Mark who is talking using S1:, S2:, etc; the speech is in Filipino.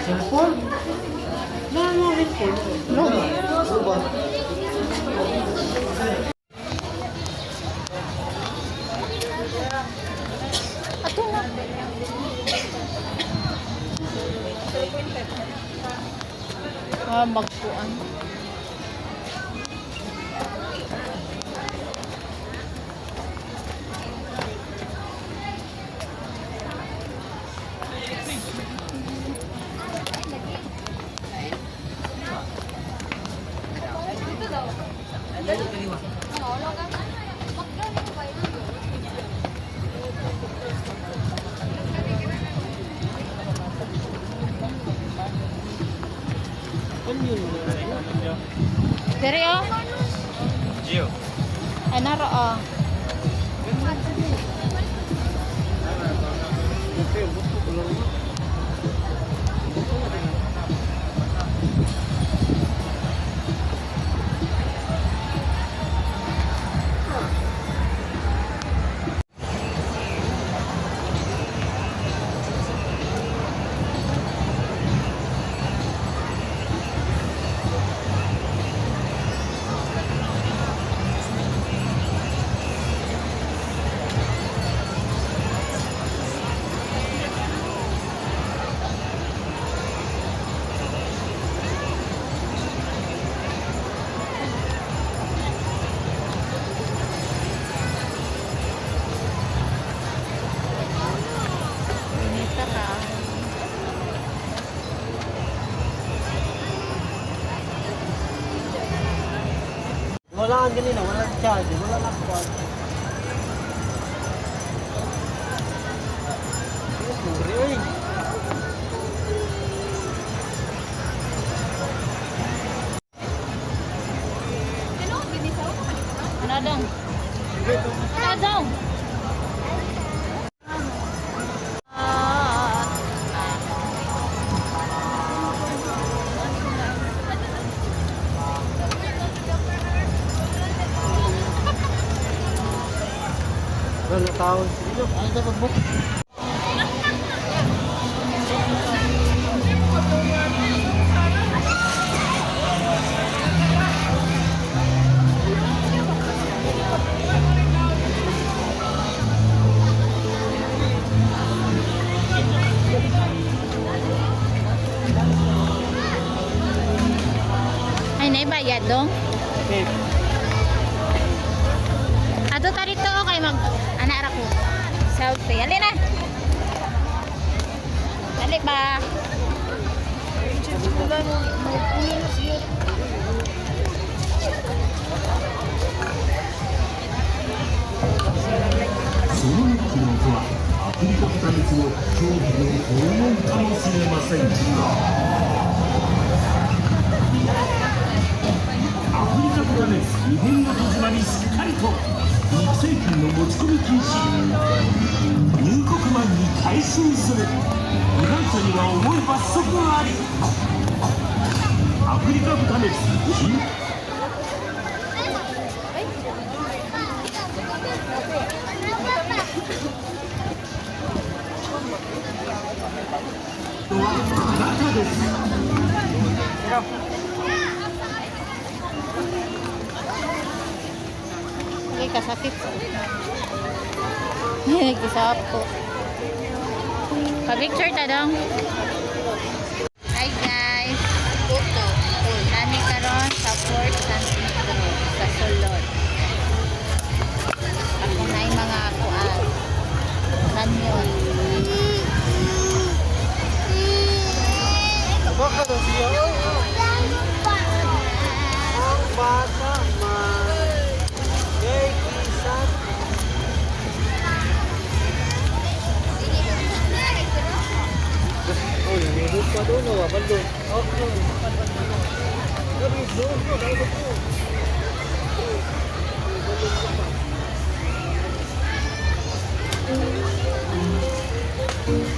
S1: Cellphone? No, no, cellphone. No. Ano ba?
S2: Ato na. Magpuan. Dari oh.
S3: Gio.
S2: Ay naro oh. Bonita ka.
S1: Wala kang ganina, wala kang charge, wala kang charge. Sorry, eh.
S2: Ano dong? Ano dong?
S1: Wala tao sila.
S2: Ano sa pagbook? Ay, naibayad dong?
S1: Okay.
S2: Ato ta dito kay mag anak ra ko. Selfie. Ali na. Ali ba? Ay, kasakit. Kisapo. Pa-picture ta dong. Hi guys. Puto. Nami karon sa Fort San Pedro sa Solon. Ako na yung mga kuan. Nanyon.
S1: Baka na siya. Ang bata man. Kay kisan. Oh, nahihod pa doon. Wapal doon. Okay. Gabi doon. Gabi doon. Thank you.